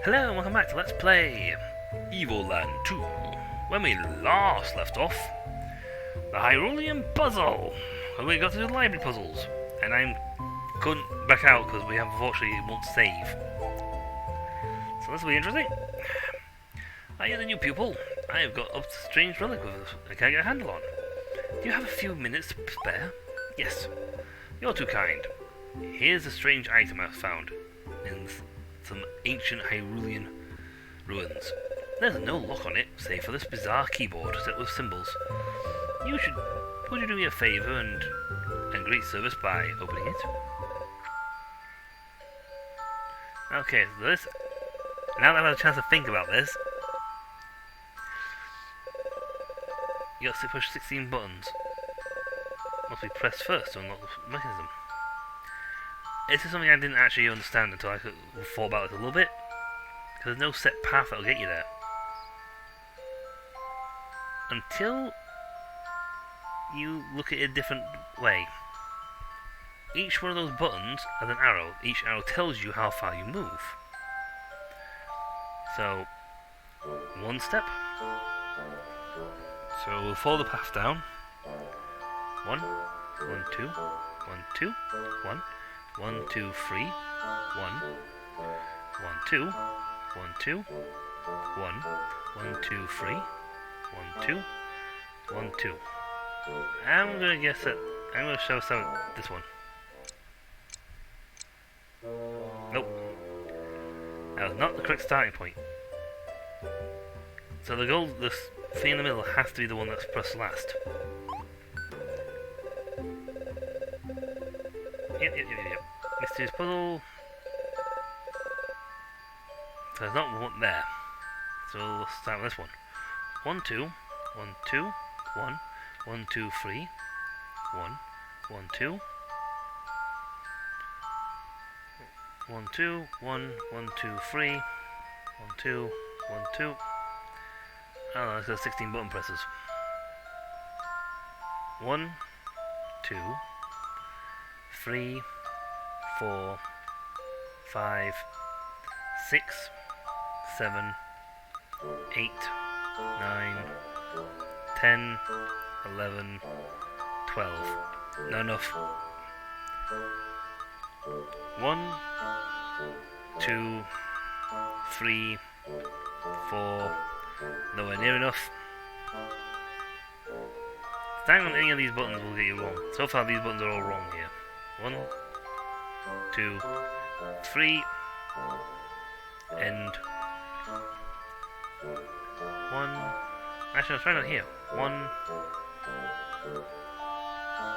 Hello and welcome back to Let's Play Evoland 2. When we last left off, the Hyrulean puzzle. When we got to the library puzzles, and I couldn't back out because we have unfortunately it won't save. So this will be interesting. I am the new pupil. I have got a strange relic with us I can't get a handle on. Do you have a few minutes to spare? Yes. You're too kind. Here's a strange item I've found in some ancient Hyrulean ruins. There's no lock on it, save for this bizarre keyboard set with symbols. Would you do me a favour and great service by opening it? Okay, so this... Now that I've had a chance to think about this, you got to push 16 buttons. Must be pressed first to unlock the mechanism. This is something I didn't actually understand until I thought about it a little bit. Because there's no set path that'll get you there. Until you look at it a different way. Each one of those buttons has an arrow. Each arrow tells you how far you move. So, one step. So we'll follow the path down. 1, 1, 2, 1, 2, 1. 1, 2, 3, 1, 1, 2, 1, 2, 1, 1, 2, 3, 1, 2, 1, 2. I'm gonna guess that I'm gonna show some this one. Nope. That was not the correct starting point. So the goal, this thing in the middle has to be the one that's pressed last. Yep. Mysterious puzzle. So there's not one there. So we'll start with this one. 1, 2, 1, 2, 1, 1, 2, 3, 1, 1, 2, 1, 2, 1, 1, 2, 3, 1, 2, 1, 2. I don't know, it's got 16 button presses. 1, 2, 3, 4, 5, 6, 7, 8, 9, 10, 11, 12. Not enough. 1, 2, 3, 4. Nowhere near enough. Standing on any of these buttons will get you wrong. So far these buttons are all wrong here. 1, 2, 3, end. 1. Actually, I'll try not here. 1,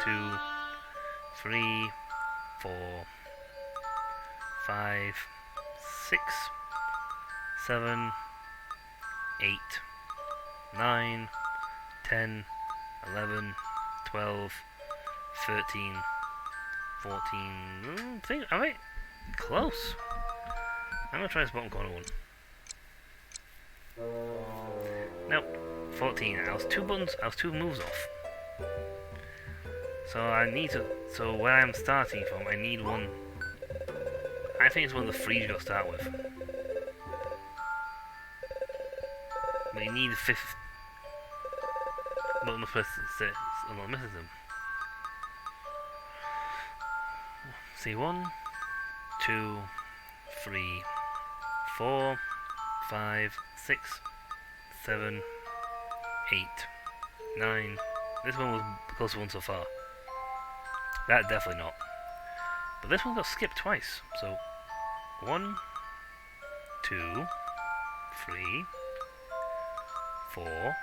2, 3, 4, 5, 6, 7, 8, 9, 10, 11, 12, 13, 14, alright, close. I'm gonna try this bottom corner one. Nope, 14. I was 2 buttons, I was 2 moves off. So I need to, so where I'm starting from, I need one. I think it's one of the 3s you got to start with. But you need the 5th button to press to unlock the mechanism. See, 1, 2, 3, 4, 5, 6, 7, 8, 9. This one was the closest one so far. That definitely not. But this one got skipped twice. So 1, 2, 3, 4,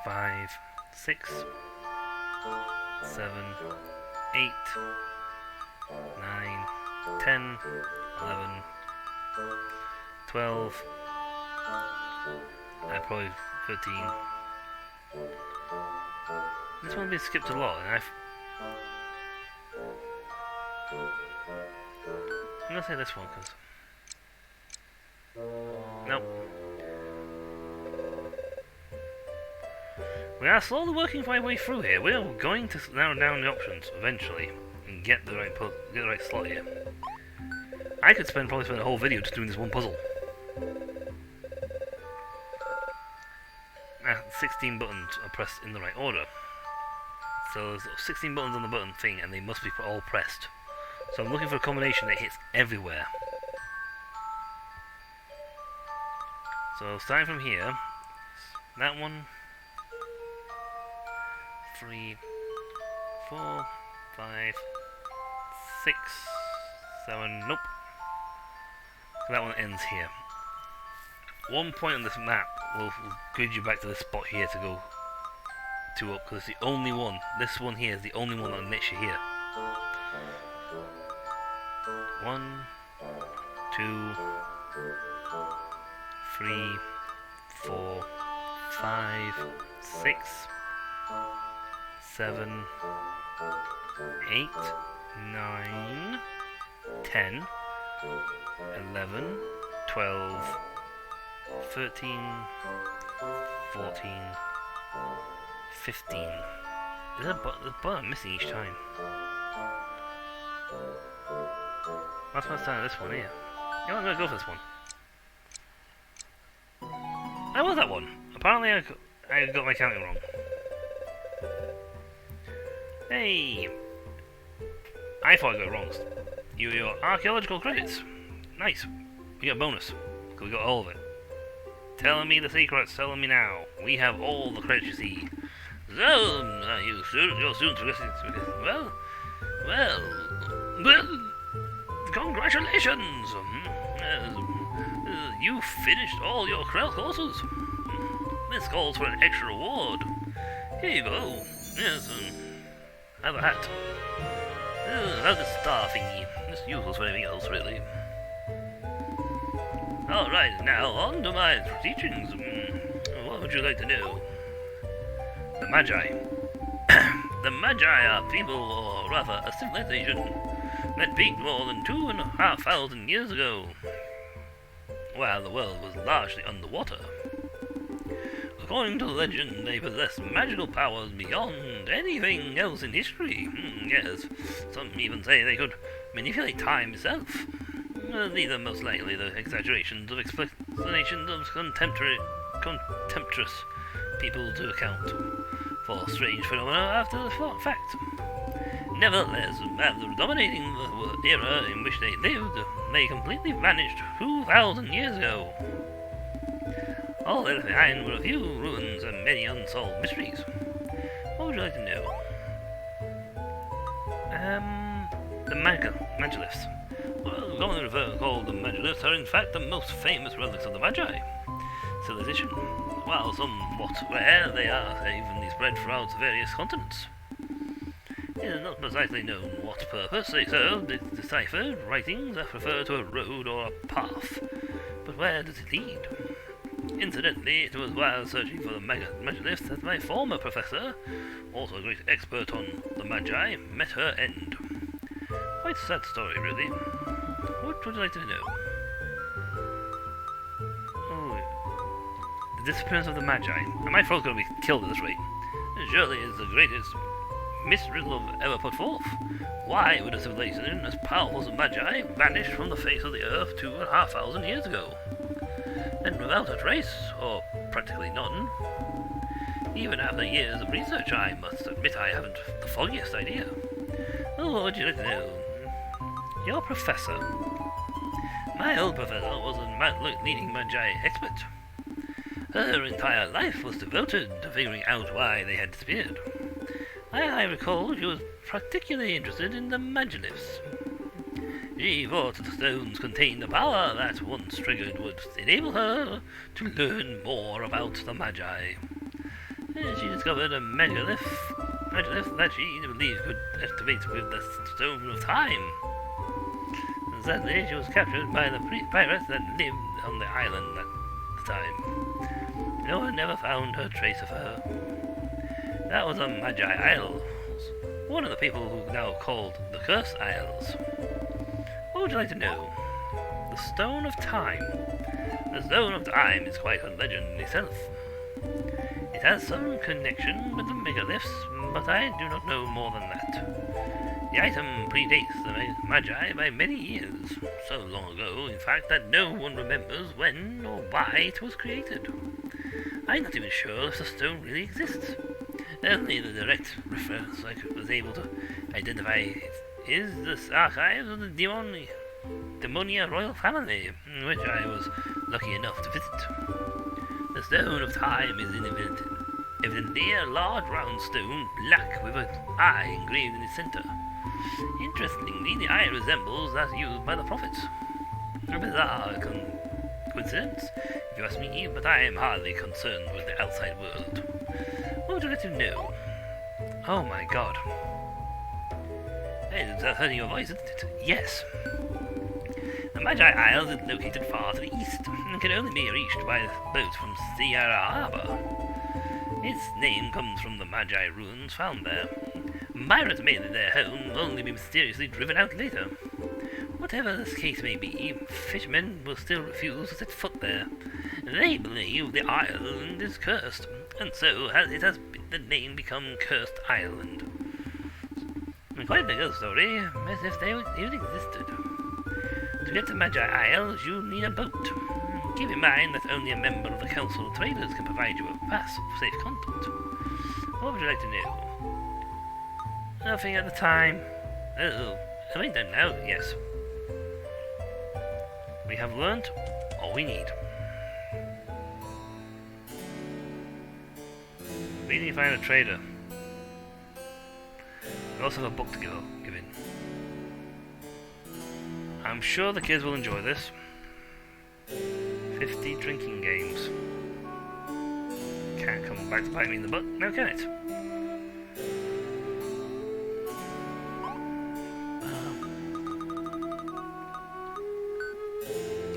5, 6, 7, 8, 9, 10, 11, 12, probably 13. This one's been skipped a lot, and I'm gonna say this one, because... Nope. We are slowly working my way through here. We are going to narrow down the options eventually and get the right slot here. I could probably spend a whole video just doing this one puzzle. 16 buttons are pressed in the right order. So there's 16 buttons on the button thing, and they must be all pressed. So I'm looking for a combination that hits everywhere. So starting from here, that one, 3, 4, 5, 6, 7, nope. So that one ends here. One point on this map will grid you back to this spot here to go 2 up, because it's the only one. This one here is the only one that knits you here. 1, 2, 3, 4, 5, 6, 7, 8, 9, 10, 11, 12, 13, 14, 15. There's a button missing each time. That's what's down this one here. You know, I'm gonna go for this one. That was that one. Apparently I got my counting wrong. Hey! I thought I got it wrong. Your archaeological credits. Nice. We got a bonus. Because we got all of it. Telling me the secrets, telling me now. We have all the credits you see. So, your students well, congratulations! You finished all your courses. This calls for an extra reward. Here you go. Yes, have a hat. How's the star thingy? It's useless for anything else, really. Alright, now on to my teachings. What would you like to know? The Magi. The Magi are people, or rather a civilization, that peaked more than 2,500 years ago, while the world was largely underwater. According to legend, they possess magical powers beyond anything else in history. Yes, some even say they could manipulate time itself. These are most likely the exaggerations of explanations of contemptuous people to account for strange phenomena after the fact. Nevertheless, after dominating the era in which they lived, they completely vanished 2,000 years ago. All left behind were a few ruins and many unsolved mysteries. What would you like to know? The Megaliths. Well, commonly called the Megaliths are in fact the most famous relics of the Magi civilization. While somewhat rare, they are evenly spread throughout various continents. It is not precisely known what purpose they served. It's deciphered writings that refer to a road or a path. But where does it lead? Incidentally, it was while searching for the Megaliths that my former professor, also a great expert on the Magi, met her end. Quite a sad story, really. What would you like to know? Oh, the disappearance of the Magi. My throat's going to be killed at this rate. It surely is the greatest mystery I've ever put forth. Why would a civilization as powerful as the Magi vanish from the face of the earth 2,500 years ago? And without a trace, or practically none. Even after years of research, I must admit I haven't the foggiest idea. Oh, what would you like to know? Your professor. My old professor was a leading Magi expert. Her entire life was devoted to figuring out why they had disappeared. I recall she was particularly interested in the Megaliths. She thought the stones contained a power that, once triggered, would enable her to learn more about the Magi. She discovered a megalith that she believed could activate with the Stone of Time. Sadly, she was captured by the pirates that lived on the island at the time. No one ever found her trace of her. That was on Magi Isles, one of the people who are now called the Curse Isles. What would you like to know? The Stone of Time. The Stone of Time is quite a legend in itself. It has some connection with the megaliths, but I do not know more than that. The item predates the Magi by many years, so long ago, in fact, that no one remembers when or why it was created. I'm not even sure if the stone really exists. Only the direct reference I was able to identify is the archives of the Demonia royal family, which I was lucky enough to visit. The Stone of Time is evidently a large round stone, black with an eye engraved in its center. Interestingly, the eye resembles that used by the prophets. A bizarre coincidence, if you ask me, but I am hardly concerned with the outside world. What would you like to know? Oh my god. Hey, is that hurting your voice, isn't it? Yes. The Magi Isles is located far to the east, and can only be reached by boat from Sierra Harbor. Its name comes from the Magi ruins found there. Pirates made it their home, only be mysteriously driven out later. Whatever this case may be, fishermen will still refuse to set foot there. They believe the island is cursed, and so it has the name become Cursed Island. Quite a bigger story, as if they even existed. To get to Magi Isles, you need a boat. Keep in mind that only a member of the Council of Traders can provide you a pass for safe conduct. What would you like to know? Nothing at the time. Oh, have we done now? Yes. We have learnt all we need. We need to find a trader. We also have a book to give in. I'm sure the kids will enjoy this. 50 drinking games. Can't come back to bite me in the butt, now can it?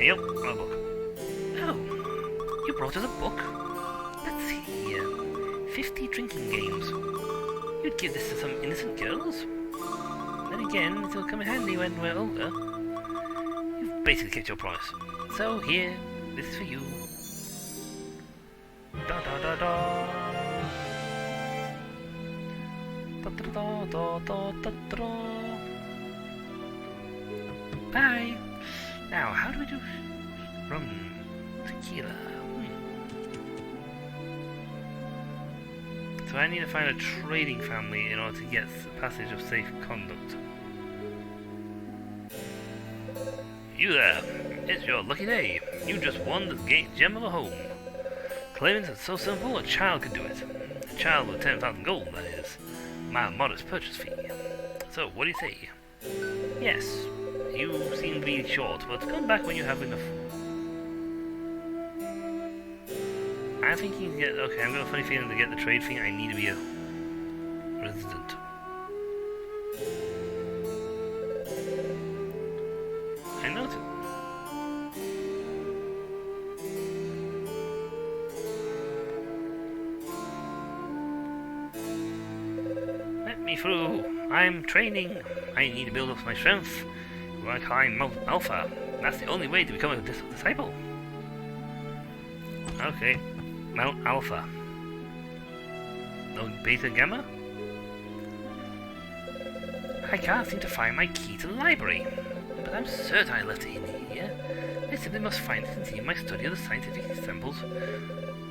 Yep, my book. Oh, you brought us a book? Let's see here. 50 drinking games. You'd give this to some innocent girls? Then again, it'll come in handy when we're older. You've basically kept your promise. So here, this is for you. Da da da da. Da da da da da da. Bye. Now, how do we do rum tequila? So I need to find a trading family in order to get the passage of safe conduct. You there! It's your lucky day. You just won the gem of a home. Claiming it's so simple, a child could do it. A child with 10,000 gold, that is. My modest purchase fee. So, what do you say? Yes, you seem to be short, but come back when you have enough. I'm thinking to get... Okay, I've got a funny feeling to get the trade thing, I need to be a resident. I noted. Let me through. I'm training. I need to build up my strength. When I climb Mount Alpha. That's the only way to become a disciple. Okay. Mount Alpha. No Beta Gamma? I can't seem to find my key to the library. But I'm certain I left it in here. I simply must find it and see my study of the scientific samples.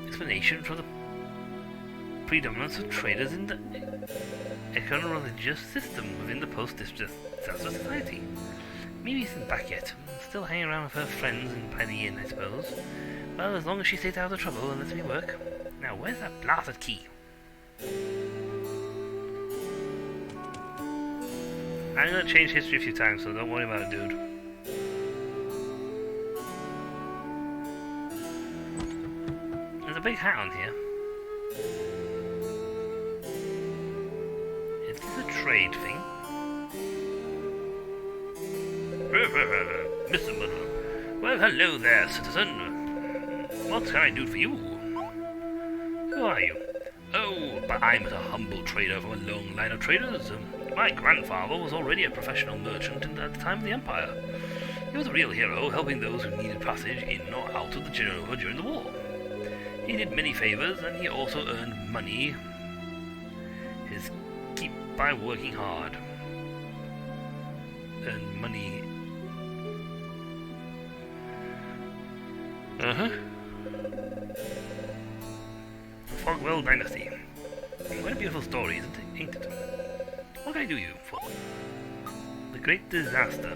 Explanation for the predominance of traders in the econo-religious system within the post-disaster society. Maybe isn't back yet. Still hanging around with her friends by the inn, I suppose. Well, as long as she stays out of trouble and lets me work. Now, where's that blasted key? I'm gonna change history a few times, so don't worry about it, dude. There's a big hat on here. Is this a trade thing? Mr. Muddle. Well, hello there, citizen. What can I do for you? Who are you? Oh, but I'm a humble trader from a long line of traders. My grandfather was already a professional merchant at the time of the Empire. He was a real hero, helping those who needed passage in or out of the Genova during the war. He did many favors, and he also earned money his keep by working hard. and money. Fogwell Dynasty. What a beautiful story, isn't it? Ain't it? What can I do you for? The Great Disaster.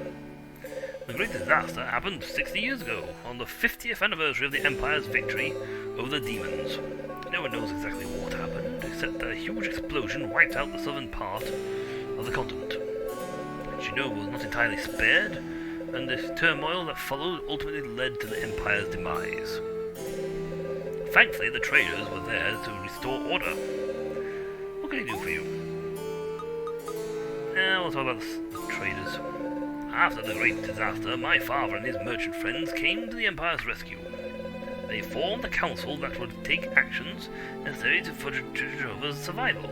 The Great Disaster happened 60 years ago, on the 50th anniversary of the Empire's victory over the demons. No one knows exactly what happened, except that a huge explosion wiped out the southern part of the continent, which you know was not entirely spared, and the turmoil that followed ultimately led to the Empire's demise. Thankfully, the traders were there to restore order. What can I do for you? We'll talk about the traders. After the Great Disaster, my father and his merchant friends came to the Empire's rescue. They formed a council that would take actions necessary for Jehovah's survival.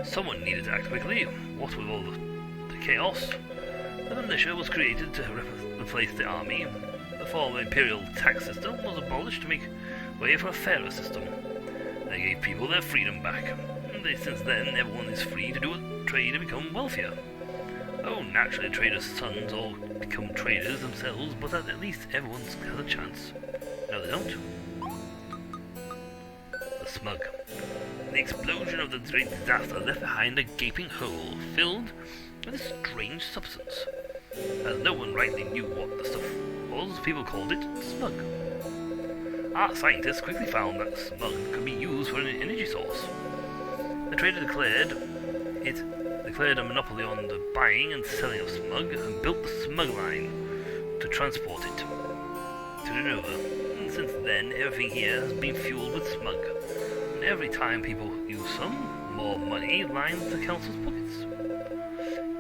Someone needed to act quickly. What with all the chaos, the militia was created to replace the army. The former imperial tax system was abolished to make way for a fairer system. They gave people their freedom back. Since then, everyone is free to do a trade and become wealthier. Oh, naturally, traders' sons all become traders themselves, but at least everyone has a chance. No, they don't. The smug. The explosion of the Great Disaster left behind a gaping hole filled with a strange substance. As no one rightly knew what the stuff was, people called it smug. Our scientists quickly found that smug could be used for an energy source. The trader declared a monopoly on the buying and selling of smug and built the smug line to transport it to Genova. And since then, everything here has been fueled with smug. And every time people use some, more money lines the council's pockets.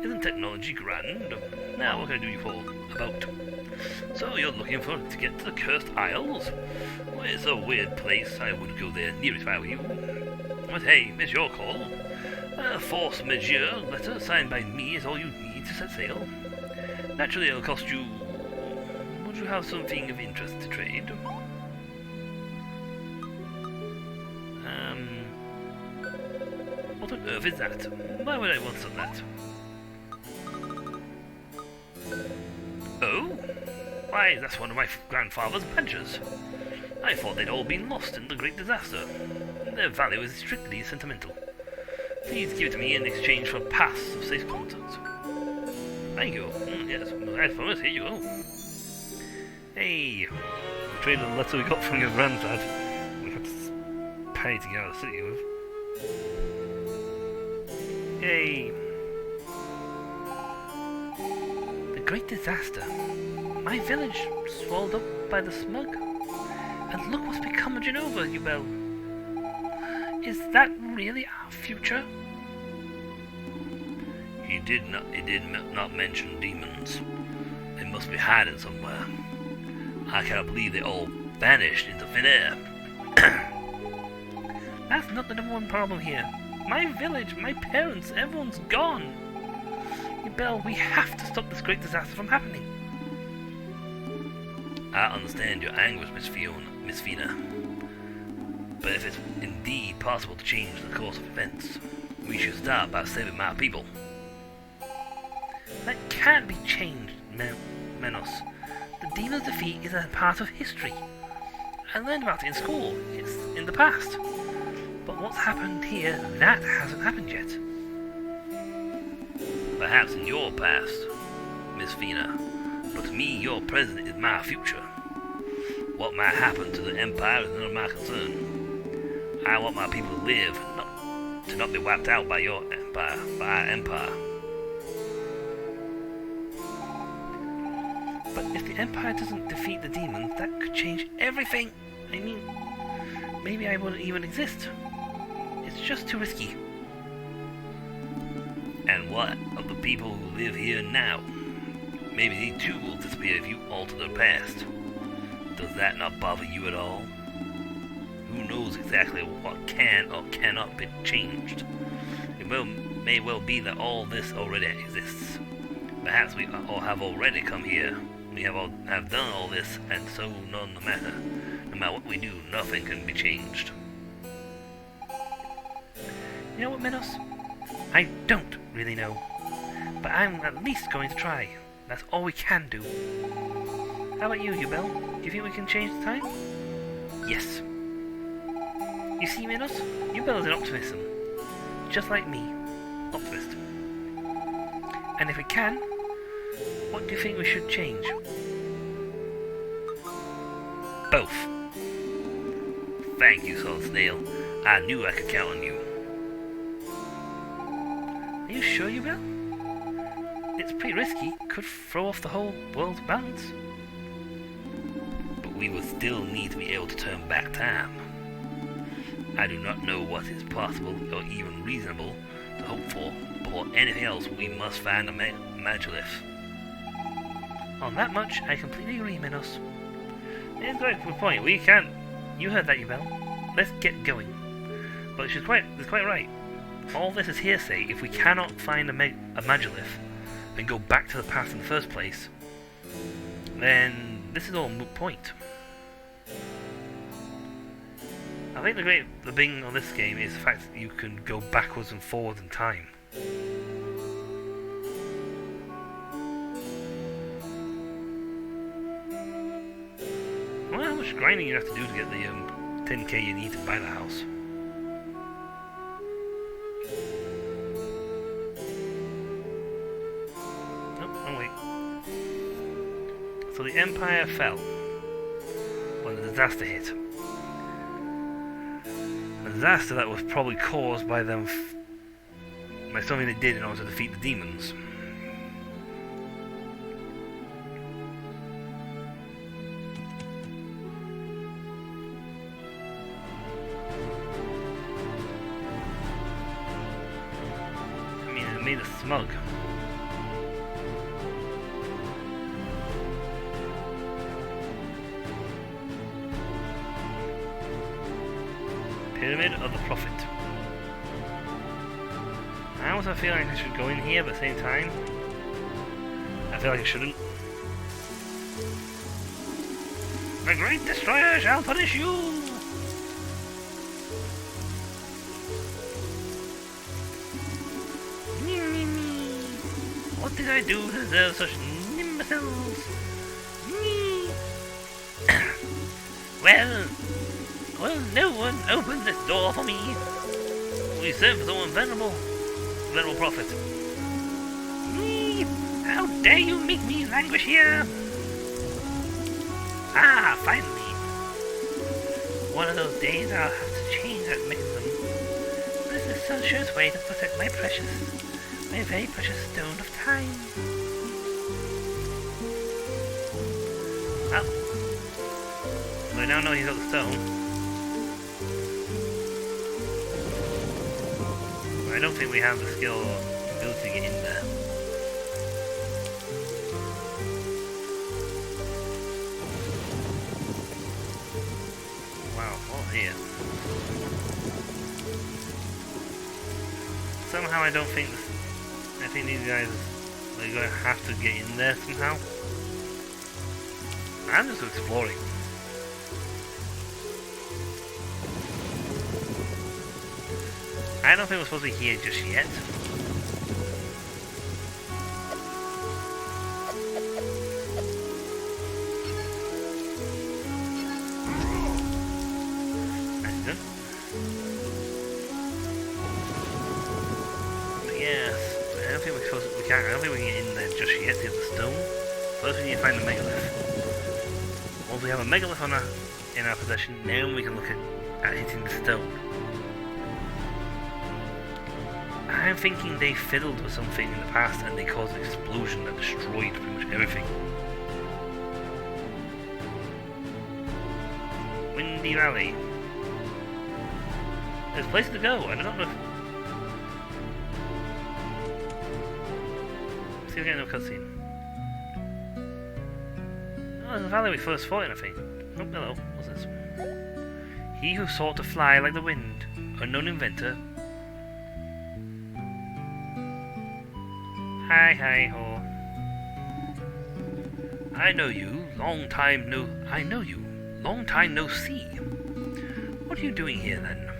Isn't technology grand? Now, what can I do you for about? So you're looking to get to the Cursed Isles? Well, it's a weird place. I wouldn't go there near if I were you. But hey, it's your call. A force majeure letter signed by me is all you need to set sail. Naturally, it'll cost you. Would you have something of interest to trade? What on earth is that? Why would I want some of that? Oh? Why, that's one of my grandfather's badges. I thought they'd all been lost in the Great Disaster. Their value is strictly sentimental. Please give it to me in exchange for a pass of safe contact. Thank you. Yes, I promise. Here you go. Hey, we traded the letter we got from your granddad. We had to pay to get out of the city with. Yay. The Great Disaster. My village swallowed up by the smug. And look what's become of Genova, you bell. Is that really our future? He did not mention demons. They must be hiding somewhere. I cannot believe they all vanished into thin air. That's not the number one problem here. My village, my parents, everyone's gone. Belle, we have to stop this great disaster from happening. I understand your anguish, Miss Fina. But if it's indeed possible to change the course of events, we should start by saving my people. That can't be changed, Menos. The demon's defeat is a part of history. I learned about it in school. It's in the past. But what's happened here, that hasn't happened yet. Perhaps in your past, Miss Fina. But to me, your present is my future. What might happen to the Empire is none of my concern. I want my people to live, to not be wiped out by your empire, by our empire. But if the Empire doesn't defeat the demons, that could change everything. I mean, maybe I wouldn't even exist. It's just too risky. And what of the people who live here now? Maybe they too will disappear if you alter their past. Does that not bother you at all? Who knows exactly what can or cannot be changed? It may well be that all this already exists. Perhaps we all have already come here. We have done all this, and so no matter what we do, nothing can be changed. You know what, Menos? I don't really know. But I'm at least going to try. That's all we can do. How about you, Bell? Do you think we can change the time? Yes. You see, Minos? Bell is an optimism. Just like me. Optimist. And if we can, what do you think we should change? Both. Thank you, Solid Snail. I knew I could count on you. Are you sure, Bell? It's pretty risky. Could throw off the whole world's balance. But we would still need to be able to turn back time. I do not know what is possible or even reasonable to hope for, but for anything else we must find a Magilith. On that much, I completely agree, Minos. It's a good point. We can't... You heard that, Bell. Let's get going. But she's quite right. All this is hearsay. If we cannot find a Magilith and go back to the path in the first place, then this is all a moot point. I think the thing on this game is the fact that you can go backwards and forwards in time. I wonder how much grinding you have to do to get the 10k you need to buy the house. Oh wait. So the Empire fell when the disaster hit. A disaster that was probably caused by them by something they did in order to defeat the demons. I mean, it made us smug. Pyramid of the Prophet. I also feel like I should go in here, but at the same time, I feel like I shouldn't. The Great Destroyer shall punish you! What did I do to deserve such imbeciles? Well, no one opened this door for me. We serve someone venerable prophet. How dare you make me languish here? Ah, finally. One of those days I'll have to change that mechanism. This is the surest way to protect my very precious stone of time. Well, we now know he's got the stone. I don't think we have the skill or ability to get in there. Wow, all here. Somehow I don't think this... I think these guys are going to have to get in there somehow. I'm just exploring. I don't think we're supposed to be here just yet. Accident. But yes, I don't think we're supposed to, I don't think we can get in there just yet to get the stone. First we need to find the megalith. Once we have a megalith in our possession, then we can look at hitting the stone. I'm thinking they fiddled with something in the past and they caused an explosion that destroyed pretty much everything. Windy Valley. There's a place to go. I don't know if... Let's see if we get no cutscene. Oh, there's a valley we first fought in, I think. Oh, hello. What's this? He who sought to fly like the wind. Unknown inventor. Hi, ho. I know you. Long time no see. What are you doing here, then?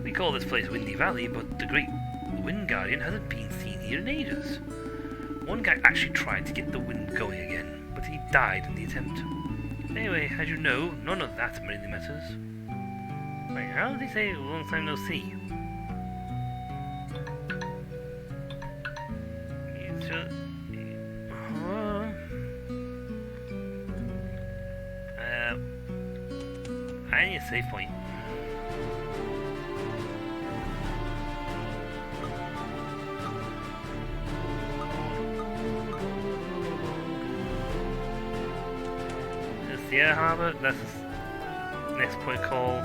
We call this place Windy Valley, but the great Wind Guardian hasn't been seen here in ages. One guy actually tried to get the wind going again, but he died in the attempt. Anyway, as you know, none of that really matters. Wait, how did he say long time no see? I need a save point. The air harbour, that's the next point call.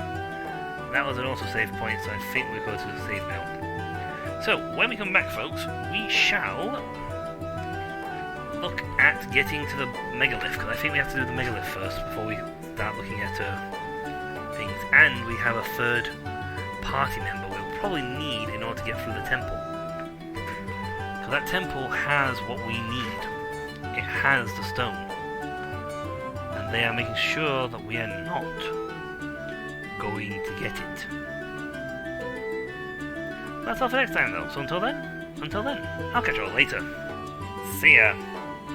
That was an auto-save point, so I think we'll go to the save now. So, when we come back, folks, we shall look at getting to the megalith, because I think we have to do the megalith first before we start looking at things. And we have a third party member we'll probably need in order to get through the temple. So that temple has what we need. It has the stone. They are making sure that we are not going to get it. That's all for next time though, so until then, I'll catch you all later. See ya!